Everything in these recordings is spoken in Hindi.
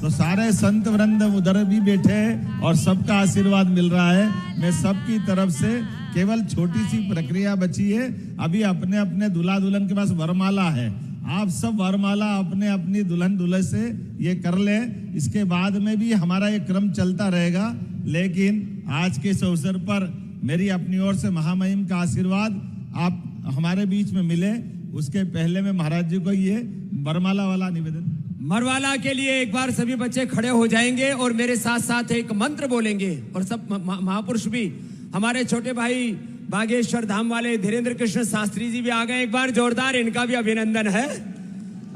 तो सारे संत वृंद उधर भी बैठे हैं और सबका आशीर्वाद मिल रहा है। मैं सबकी तरफ से केवल छोटी सी प्रक्रिया बची है, अभी अपने अपने दूल्हा दुल्हन के पास वरमाला है, आप सब वरमाला अपने अपनी दुल्हन दूल्हे से ये कर लें। इसके बाद में भी हमारा ये क्रम चलता रहेगा, लेकिन आज के इस अवसर पर मेरी अपनी ओर से महामहिम का आशीर्वाद आप हमारे बीच में मिले, उसके पहले में महाराज जी को ये वरमाला वाला निवेदन। वरमाला के लिए एक बार सभी बच्चे खड़े हो जाएंगे और मेरे साथ साथ एक मंत्र बोलेंगे, और सब महापुरुष भी, हमारे छोटे भाई बागेश्वर धाम वाले धीरेन्द्र कृष्ण शास्त्री जी भी आ गए, एक बार जोरदार इनका भी अभिनंदन है।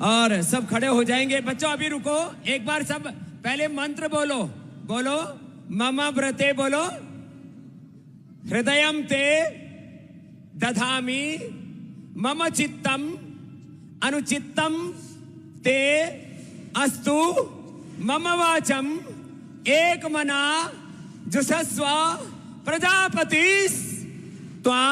और सब खड़े हो जाएंगे। बच्चों अभी रुको, एक बार सब पहले मंत्र बोलो, बोलो मम व्रते, बोलो हृदयम ते दधामि मम चित्तम अनुचित्तम ते अस्तु मम वाचम एक मना जुषस्व प्रजापतिस् त्वा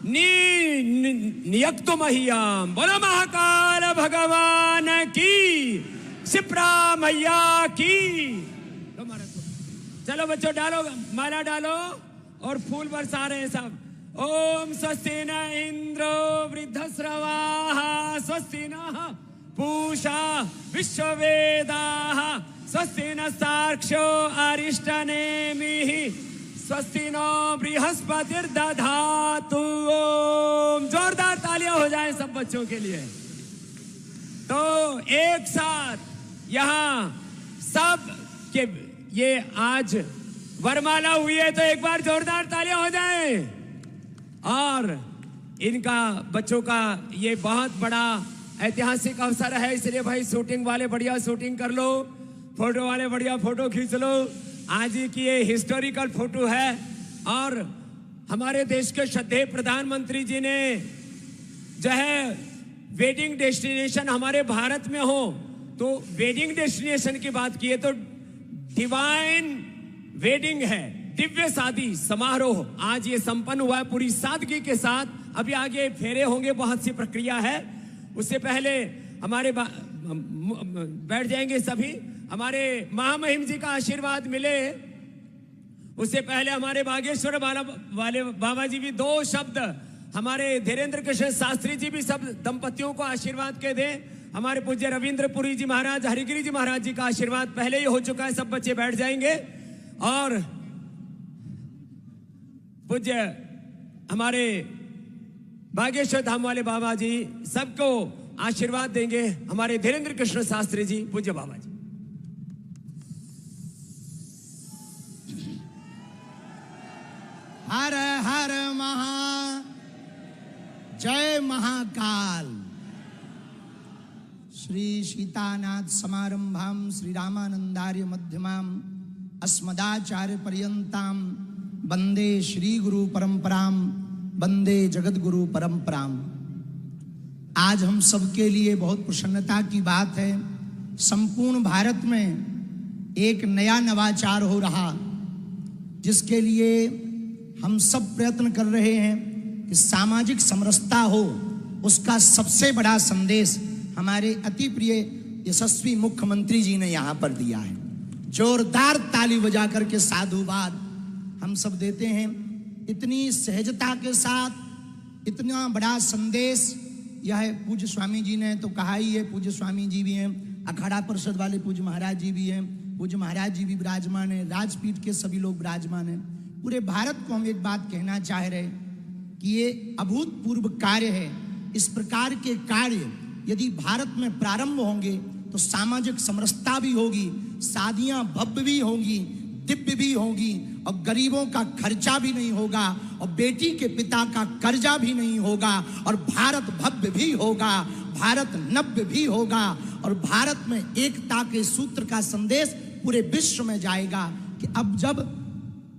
नियक्तु मह्यम। बोलो महाकाल भगवान की, शिप्रा मैया की। चलो बच्चों डालो, माला डालो और फूल बरसा रहे हैं सब। ओम स्वस्ति न इंद्रो वृद्धश्रवाः स्वस्ति नः पूषा विश्ववेदाः स्वस्ति नस्तार्क्ष्यो अरिष्टनेमिः स्वस्ति नो बृहस्पतिर्दधातु। ओम जोरदार तालियां हो जाएं सब बच्चों के लिए। तो एक साथ यहाँ सब के ये आज वरमाला हुई है, तो एक बार जोरदार तालियां हो जाएं। और इनका बच्चों का ये बहुत बड़ा ऐतिहासिक अवसर है, इसलिए भाई शूटिंग वाले बढ़िया शूटिंग कर लो, फोटो वाले बढ़िया फोटो खींच लो। आज की ये हिस्टोरिकल फोटो है। और हमारे देश के श्रद्धेय प्रधानमंत्री जी ने जो है वेडिंग डेस्टिनेशन हमारे भारत में हो, तो वेडिंग डेस्टिनेशन की बात की है तो डिवाइन वेडिंग है, दिव्य शादी समारोह आज ये संपन्न हुआ है पूरी सादगी के साथ। अभी आगे फेरे होंगे, बहुत सी प्रक्रिया है। उससे पहले हमारे बैठ जाएंगे सभी, हमारे महामहिम जी का आशीर्वाद मिले। उससे पहले हमारे बागेश्वर वाले बाबा जी भी दो शब्द, हमारे धीरेन्द्र कृष्ण शास्त्री जी भी सब दंपतियों को आशीर्वाद के दें। हमारे पूज्य रविंद्रपुरी जी महाराज, हरिगिरी जी महाराज जी का आशीर्वाद पहले ही हो चुका है, सब बच्चे बैठ जाएंगे। और पूज्य हमारे बागेश्वर धाम वाले बाबा जी सबको आशीर्वाद देंगे, हमारे धीरेन्द्र कृष्ण शास्त्री जी, पूज्य बाबा जी। हर हर महा, जय महाकाल। श्री सीतानाथ समारंभाम श्री रामानंदार्य मध्यमाम अस्मदाचार्य पर्यंताम वंदे श्री गुरु परंपराम वंदे जगत गुरु परंपराम। आज हम सबके लिए बहुत प्रसन्नता की बात है, संपूर्ण भारत में एक नया नवाचार हो रहा, जिसके लिए हम सब प्रयत्न कर रहे हैं कि सामाजिक समरसता हो। उसका सबसे बड़ा संदेश हमारे अति प्रिय यशस्वी मुख्यमंत्री जी ने यहाँ पर दिया है। जोरदार ताली बजा करके साधुवाद हम सब देते हैं। इतनी सहजता के साथ इतना बड़ा संदेश यह पूज्य स्वामी जी ने तो कहा ही है। पूज्य स्वामी जी भी हैं, अखाड़ा परिषद वाले पूज्य महाराज जी भी हैं, पूज्य महाराज जी भी विराजमान है, राजपीठ के सभी लोग विराजमान हैं। पूरे भारत को हम एक बात कहना चाह रहे कि ये अभूतपूर्व कार्य है। इस प्रकार के कार्य यदि भारत में प्रारंभ होंगे तो सामाजिक समरसता भी होगी, शादियां भव्य भी होंगी, दिव्य भी होगी, और गरीबों का खर्चा भी नहीं होगा, और बेटी के पिता का कर्जा भी नहीं होगा, और भारत भव्य भी होगा, भारत नव्य भी होगा, और भारत में एकता के सूत्र का संदेश पूरे विश्व में जाएगा कि अब जब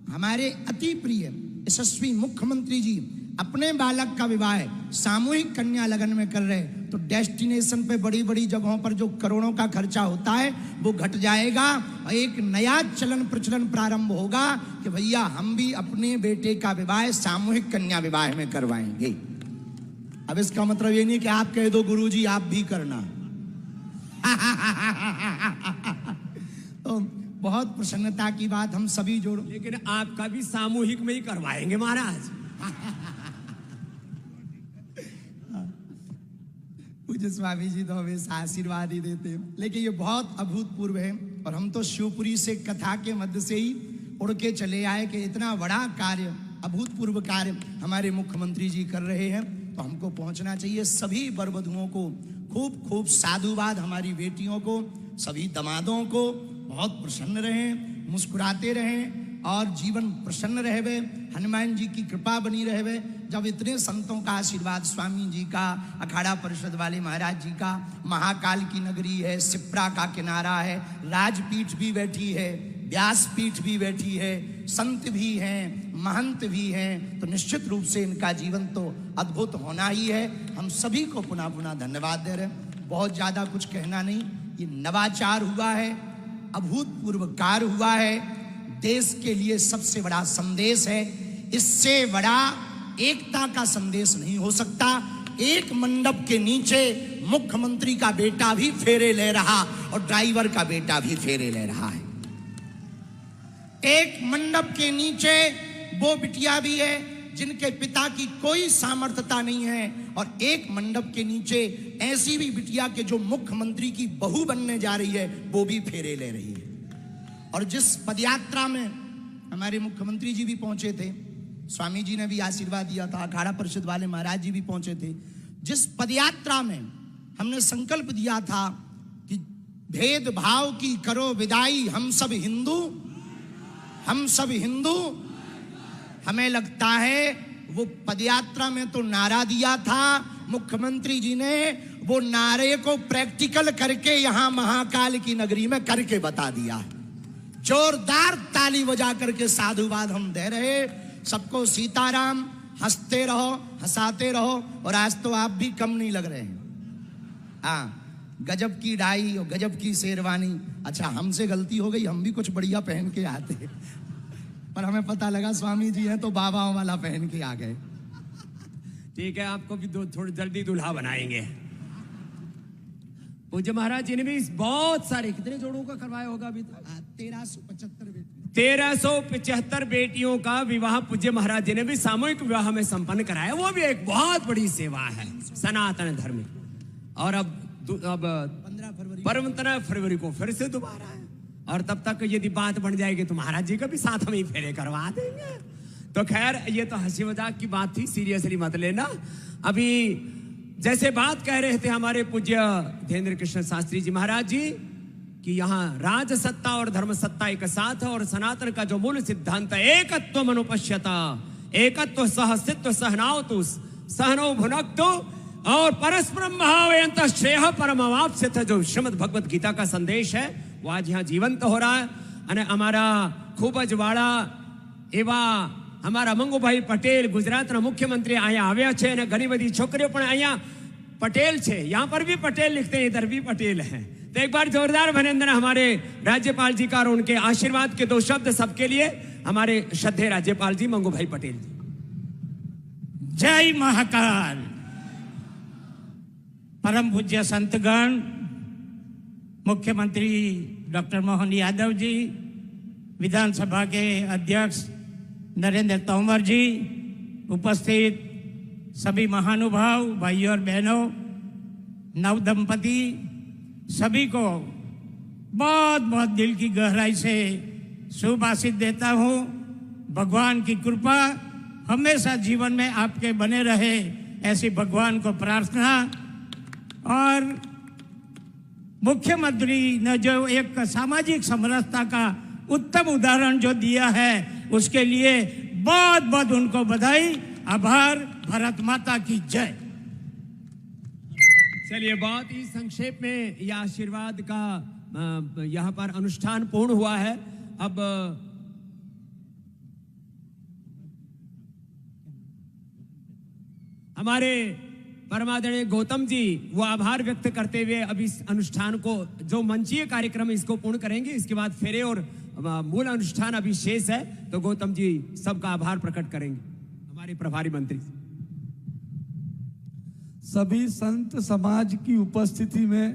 हमारे अति प्रिय यशस्वी मुख्यमंत्री जी अपने बालक का विवाह सामूहिक कन्या लगन में कर रहे, तो डेस्टिनेशन पे बड़ी बड़ी जगहों पर जो करोड़ों का खर्चा होता है वो घट जाएगा, और एक नया चलन प्रचलन प्रारंभ होगा कि भैया हम भी अपने बेटे का विवाह सामूहिक कन्या विवाह में करवाएंगे। अब इसका मतलब ये नहीं कि आप कह दो गुरुजी आप भी करना तो बहुत प्रसन्नता की बात, हम सभी जोड़ो। लेकिन आपका भी सामूहिक में ही करवाएंगे महाराज। पूज्य स्वामी जी तो हमेशा आशीर्वाद ही देते हैं, लेकिन ये बहुत अभूतपूर्व है। और हम तो शिवपुरी से कथा के मध्य से ही उड़ के चले आए कि इतना बड़ा कार्य, अभूतपूर्व कार्य हमारे मुख्यमंत्री जी कर रहे हैं, तो हमको पहुंचना चाहिए। सभी बरबधुओं को खूब खूब साधुवाद, हमारी बेटियों को, सभी दमादों को बहुत प्रसन्न रहें, मुस्कुराते रहें और जीवन प्रसन्न रहवे, हनुमान जी की कृपा बनी रहवे। जब इतने संतों का आशीर्वाद, स्वामी जी का, अखाड़ा परिषद वाले महाराज जी का, महाकाल की नगरी है, सिप्रा का किनारा है, राजपीठ भी बैठी है, व्यासपीठ भी बैठी है, संत भी हैं, महंत भी हैं, तो निश्चित रूप से इनका जीवन तो अद्भुत होना ही है। हम सभी को पुनः पुनः धन्यवाद दे रहे हैं। बहुत ज़्यादा कुछ कहना नहीं, ये नवाचार हुआ है, अभूतपूर्व कार्य हुआ है, देश के लिए सबसे बड़ा संदेश है। इससे बड़ा एकता का संदेश नहीं हो सकता। एक मंडप के नीचे मुख्यमंत्री का बेटा भी फेरे ले रहा और ड्राइवर का बेटा भी फेरे ले रहा है। एक मंडप के नीचे वो बिटिया भी है जिनके पिता की कोई सामर्थ्यता नहीं है, और एक मंडप के नीचे ऐसी भी बिटिया के जो मुख्यमंत्री की बहू बनने जा रही है, वो भी फेरे ले रही है। और जिस पदयात्रा में हमारे मुख्यमंत्री जी भी पहुंचे थे, स्वामी जी ने भी आशीर्वाद दिया था, अखाड़ा परिषद वाले महाराज जी भी पहुंचे थे, जिस पदयात्रा में हमने संकल्प दिया था कि भेदभाव की करो विदाई, हम सब हिंदू, हम सब हिंदू। हमें लगता है वो पदयात्रा में तो नारा दिया था, मुख्यमंत्री जी ने वो नारे को प्रैक्टिकल करके यहां महाकाल की नगरी में करके बता दिया है। जोरदार ताली बजा करके साधुवाद हम दे रहे। सबको सीताराम, हंसते रहो, हंसाते रहो। और आज तो आप भी कम नहीं लग रहे हैं। हाँ, गजब की डाई और गजब की शेरवानी। अच्छा, हमसे गलती हो गई, हम भी कुछ बढ़िया पहन के आते, पर हमें पता लगा स्वामी जी हैं तो बाबाओं वाला पहन के आ गए। ठीक है, आपको भी थोड़ी जल्दी दूल्हा बनाएंगे। पूज्य महाराज जी ने भी बहुत सारे, कितने जोड़ों का करवाया होगा अभी तक? 1375 बेटियों का विवाह पूज्य महाराज जी ने भी सामूहिक विवाह में संपन्न कराया। वो भी एक बहुत बड़ी सेवा है सनातन धर्म में। और अब 15 फरवरी को फिर से दोबारा है, और तब तक यदि बात बन जाएगी तो महाराज जी का भी साथ में ही फेरे करवा देंगे। तो खैर, ये तो हंसी मजाक की बात थी, सीरियसली मत लेना। अभी जैसे बात कह रहे थे हमारे पूज्य धीरेन्द्र कृष्ण शास्त्री जी महाराज जी कि यहाँ राज सत्ता और धर्म सत्ता एक साथ है, और सनातन का जो मूल सिद्धांत है एकत्व मनुपश्यता, एकत्व सहस्तित्व सहनावतु सहनो भुनक्तु और परस्परम भावयंत श्रेय परमवाप्स्यथ, जो श्रीमद् भगवत गीता का संदेश है वो आज यहाँ जीवंत हो रहा है। અને અમારા ખૂબ જ વાળા એવા અમારા મંગુભાઈ પટેલ ગુજરાતના મુખ્યમંત્રી અહીંયા આવ્યા છે, અને ઘણી બધી છોકરીઓ પણ અહીંયા पटेल छे, यहाँ पर भी पटेल लिखते हैं, इधर भी पटेल हैं। तो एक बार जोरदार अभिनंदन हमारे राज्यपाल जी का और उनके आशीर्वाद के 2 शब्द सबके लिए। हमारे श्रद्धेय राज्यपाल जी मंगूभाई पटेल जी। जय महाकाल। परम पूज्य संतगण, मुख्यमंत्री डॉक्टर मोहन यादव जी, विधानसभा के अध्यक्ष नरेंद्र तोमर जी, उपस्थित सभी महानुभाव भाइयों और बहनों, नव दंपति, सभी को बहुत बहुत दिल की गहराई से शुभ आशीष देता हूँ। भगवान की कृपा हमेशा जीवन में आपके बने रहे, ऐसी भगवान को प्रार्थना। और मुख्यमंत्री ने जो एक सामाजिक समरसता का उत्तम उदाहरण जो दिया है, उसके लिए बहुत बहुत उनको बधाई, आभार। भारत माता की जय। चलिए, बहुत ही संक्षेप में यह आशीर्वाद का यहाँ पर अनुष्ठान पूर्ण हुआ है। अब हमारे परमादरणीय गौतम जी वो आभार व्यक्त करते हुए अब इस अनुष्ठान को, जो मंचीय कार्यक्रम इसको पूर्ण करेंगे। इसके बाद फेरे और मूल अनुष्ठान अभी शेष है, तो गौतम जी सबका आभार प्रकट करेंगे, हमारे प्रभारी मंत्री। सभी संत समाज की उपस्थिति में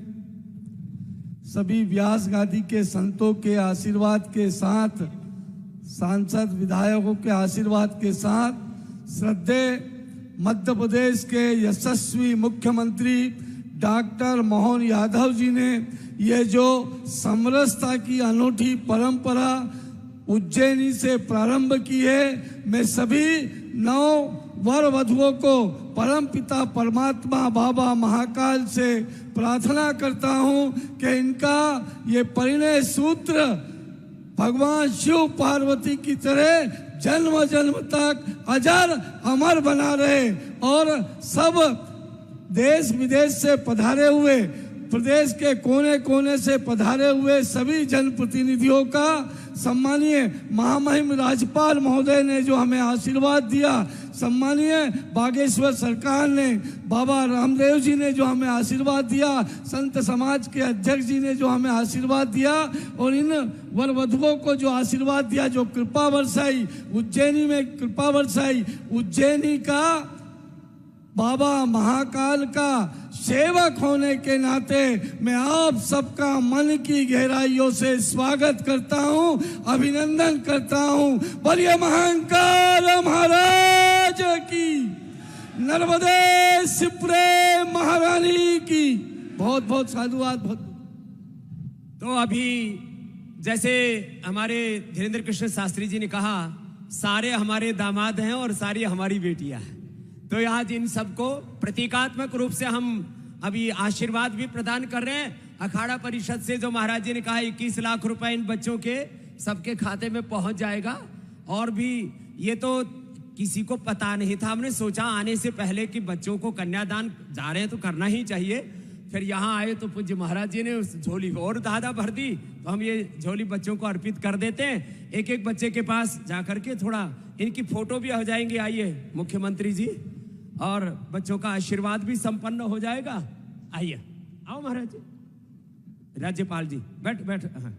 सभी व्यास गादी के संतों के आशीर्वाद के साथ, सांसद विधायकों के आशीर्वाद के साथ, श्रद्धेय मध्य प्रदेश के यशस्वी मुख्यमंत्री डॉक्टर मोहन यादव जी ने ये जो समरसता की अनूठी परंपरा उज्जैनी से प्रारंभ की है, मैं सभी नव वर वधुओं को परमपिता परमात्मा बाबा महाकाल से प्रार्थना करता हूं कि इनका ये परिणय सूत्र भगवान शिव पार्वती की तरह जन्म जन्म तक अजर अमर बना रहे और सब देश विदेश से पधारे हुए, प्रदेश के कोने कोने से पधारे हुए सभी जनप्रतिनिधियों का, सम्मानीय महामहिम राज्यपाल महोदय ने जो हमें आशीर्वाद दिया, सम्मानीय बागेश्वर सरकार ने, बाबा रामदेव जी ने जो हमें आशीर्वाद दिया, संत समाज के अध्यक्ष जी ने जो हमें आशीर्वाद दिया और इन वर वधुओं को जो आशीर्वाद दिया, जो कृपा बरसाई, उज्जैनी में कृपा बरसाई, उज्जैनी का बाबा महाकाल का सेवक होने के नाते मैं आप सबका मन की गहराइयों से स्वागत करता हूं, अभिनंदन करता हूं। बोलिए महाकाल महाराज की, नर्मदे सिप्रे महारानी की। बहुत बहुत साधुवाद। बहुत तो अभी जैसे हमारे धीरेन्द्र कृष्ण शास्त्री जी ने कहा, सारे हमारे दामाद हैं और सारी हमारी बेटियां हैं। तो आज इन सबको प्रतीकात्मक रूप से हम अभी आशीर्वाद भी प्रदान कर रहे हैं। अखाड़ा परिषद से जो महाराज जी ने कहा 21 लाख रुपए इन बच्चों के सबके खाते में पहुंच जाएगा। और भी ये तो किसी को पता नहीं था, हमने सोचा आने से पहले कि बच्चों को कन्यादान जा रहे हैं तो करना ही चाहिए। फिर यहाँ आए तो पूज्य महाराज जी ने उस झोली और दादा भर दी, तो हम ये झोली बच्चों को अर्पित कर देते हैं। एक एक बच्चे के पास जाकर के थोड़ा इनकी फोटो भी हो जाएंगे। आइए मुख्यमंत्री जी, और बच्चों का आशीर्वाद भी संपन्न हो जाएगा। आइए, आओ महाराज जी, राज्यपाल जी बैठ बैठ। हाँ,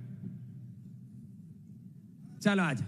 चलो आज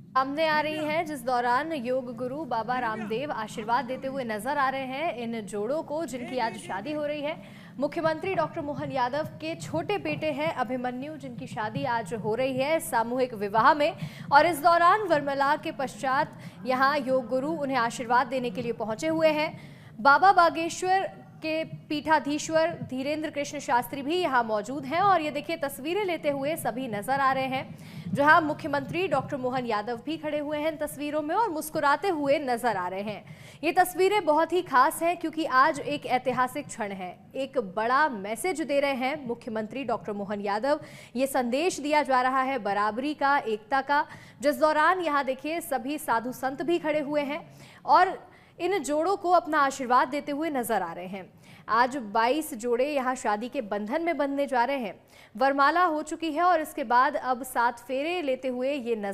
सामने आ रही हैं, जिस दौरान योग गुरु बाबा रामदेव आशीर्वाद देते हुए नजर आ रहे हैं इन जोड़ों को जिनकी आज शादी हो रही है। मुख्यमंत्री डॉक्टर मोहन यादव के छोटे बेटे हैं अभिमन्यु, जिनकी शादी आज हो रही है सामूहिक विवाह में। और इस दौरान वरमाला के पश्चात यहाँ योग गुरु उन्हें आशीर्वाद देने के लिए पहुंचे हुए हैं। बाबा बागेश्वर के पीठाधीश्वर धीरेन्द्र कृष्ण शास्त्री भी यहाँ मौजूद हैं और ये देखिए तस्वीरें लेते हुए सभी नजर आ रहे हैं, जहां मुख्यमंत्री डॉक्टर मोहन यादव भी खड़े हुए हैं इन तस्वीरों में और मुस्कुराते हुए नजर आ रहे हैं। ये तस्वीरें बहुत ही खास हैं क्योंकि आज एक ऐतिहासिक क्षण है, एक बड़ा मैसेज दे रहे हैं मुख्यमंत्री डॉक्टर मोहन यादव। ये संदेश दिया जा रहा है बराबरी का, एकता का, जिस दौरान यहाँ देखिए सभी साधु संत भी खड़े हुए हैं और इन जोड़ों को अपना आशीर्वाद देते हुए नजर आ रहे हैं। आज 22 जोड़े यहाँ शादी के बंधन में बंधने जा रहे हैं। वरमाला हो चुकी है और इसके बाद अब 7 फेरे लेते हुए ये नजर